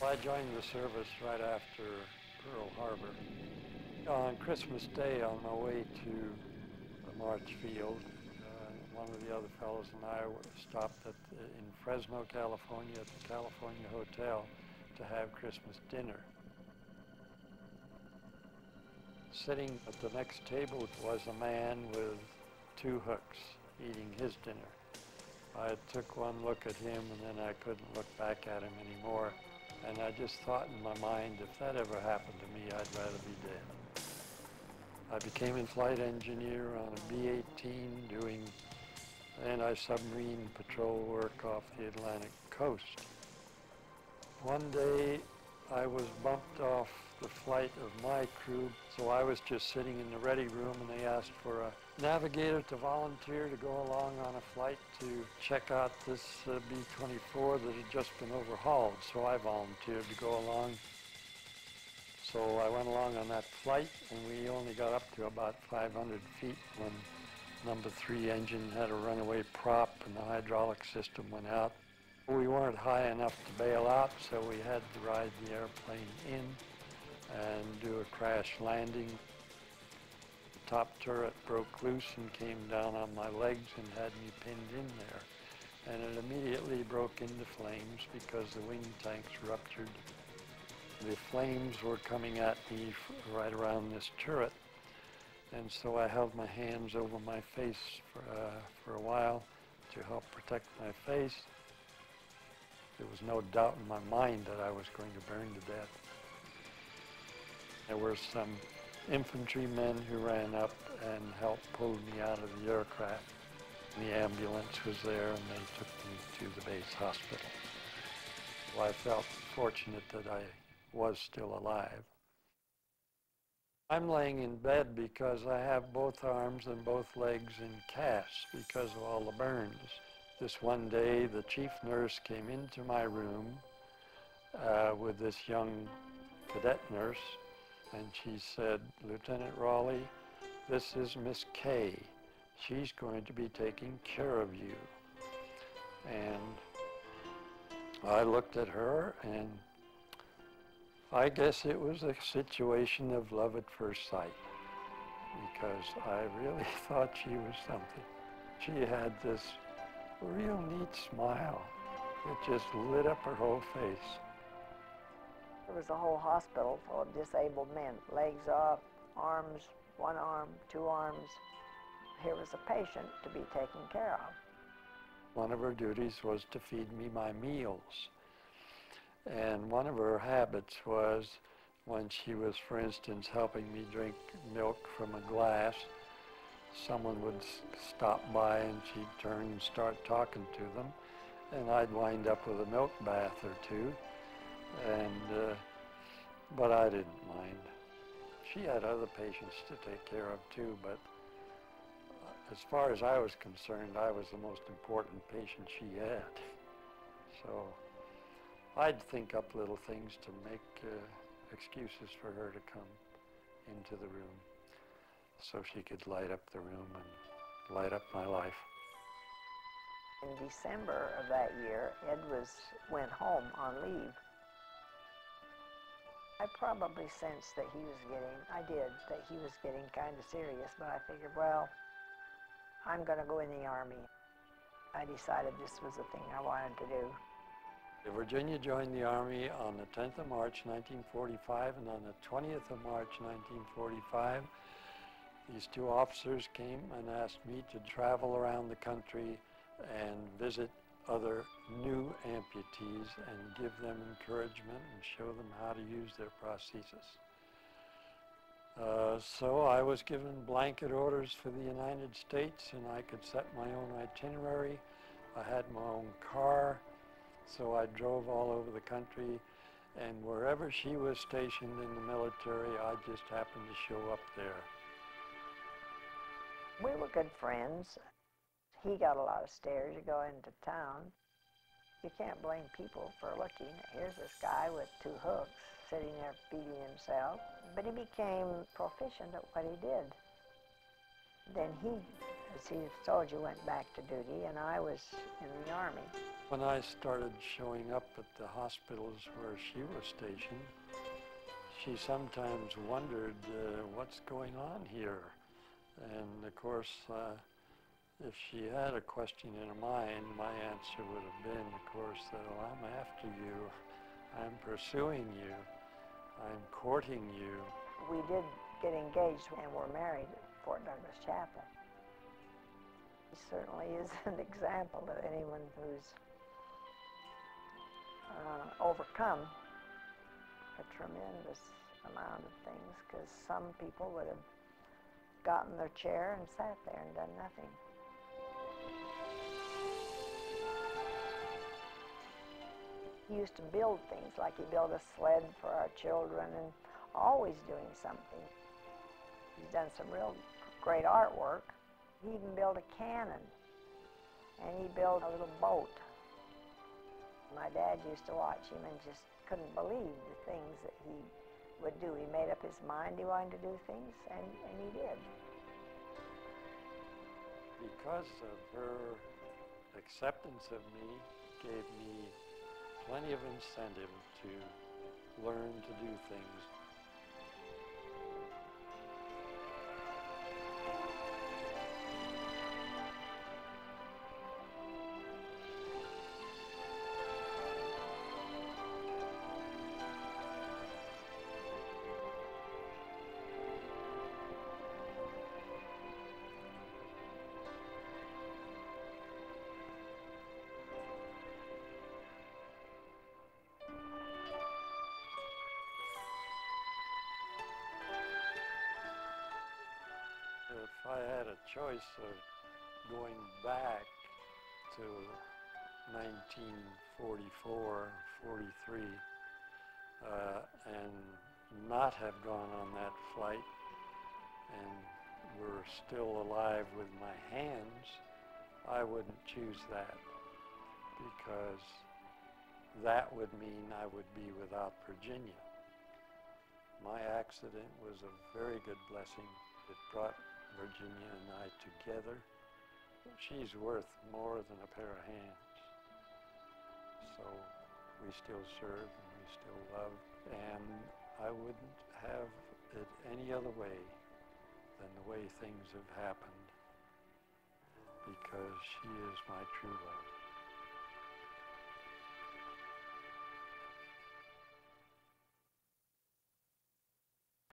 Well, I joined the service right after Pearl Harbor. On Christmas Day, on my way to the March Field, one of the other fellows and I stopped in Fresno, California, at the California Hotel to have Christmas dinner. Sitting at the next table was a man with two hooks eating his dinner. I took one look at him and then I couldn't look back at him anymore. And I just thought in my mind, if that ever happened to me, I'd rather be dead. I became a flight engineer on a B-18 doing anti-submarine patrol work off the Atlantic coast. One day I was bumped off the flight of my crew, so I was just sitting in the ready room and they asked for a navigator to volunteer to go along on a flight to check out this B-24 that had just been overhauled. So I volunteered to go along. So I went along on that flight and we only got up to about 500 feet when number 3 engine had a runaway prop and the hydraulic system went out. We weren't high enough to bail out, so we had to ride the airplane in and do a crash landing. The top turret broke loose and came down on my legs and had me pinned in there. And it immediately broke into flames because the wing tanks ruptured. The flames were coming at me right around this turret. And so I held my hands over my face for a while to help protect my face. There was no doubt in my mind that I was going to burn to death. There were some infantrymen who ran up and helped pull me out of the aircraft. The ambulance was there and they took me to the base hospital. Well, I felt fortunate that I was still alive. I'm laying in bed because I have both arms and both legs in casts because of all the burns. This one day, the chief nurse came into my room with this young cadet nurse, and she said, "Lieutenant Rawley, this is Miss Kay. She's going to be taking care of you." And I looked at her, and I guess it was a situation of love at first sight, because I really thought she was something. She had this real neat smile. It just lit up her whole face. There was a whole hospital full of disabled men, legs off, arms, one arm, two arms. Here was a patient to be taken care of. One of her duties was to feed me my meals. And one of her habits was when she was, for instance, helping me drink milk from a glass, someone would stop by and she'd turn and start talking to them, and I'd wind up with a milk bath or two, but I didn't mind. She had other patients to take care of too, but as far as I was concerned, I was the most important patient she had. So I'd think up little things to make excuses for her to come into the room so she could light up the room and light up my life. In December of that year, Ed went home on leave. I probably sensed that he was getting kind of serious, but I figured, well, I'm going to go in the Army. I decided this was the thing I wanted to do. Virginia joined the Army on the 10th of March, 1945, and on the 20th of March, 1945, these two officers came and asked me to travel around the country and visit other new amputees and give them encouragement and show them how to use their prosthesis. So I was given blanket orders for the United States, and I could set my own itinerary. I had my own car, so I drove all over the country, and wherever she was stationed in the military, I just happened to show up there. We were good friends. He got a lot of stares. You go into town, you can't blame people for looking. Here's this guy with two hooks sitting there feeding himself, but he became proficient at what he did. Then he, as he told you, went back to duty, and I was in the Army. When I started showing up at the hospitals where she was stationed, she sometimes wondered what's going on here. And of course, if she had a question in her mind, my answer would have been, of course, that, well, I'm after you, I'm pursuing you, I'm courting you. We did get engaged and were married at Fort Douglas Chapel. He certainly is an example of anyone who's overcome a tremendous amount of things, because some people would have gotten their chair and sat there and done nothing. He used to build things, like he built a sled for our children, and always doing something. He's done some real great artwork. He even built a cannon, and he built a little boat. My dad used to watch him and just couldn't believe the things that he would do. He made up his mind he wanted to do things, and he did. Because of her acceptance of me, gave me plenty of incentive to learn to do things. If I had a choice of going back to 1944, 43, and not have gone on that flight and were still alive with my hands, I wouldn't choose that, because that would mean I would be without Virginia. My accident was a very good blessing. It brought Virginia and I together. She's worth more than a pair of hands. So we still serve and we still love. And I wouldn't have it any other way than the way things have happened, because she is my true love.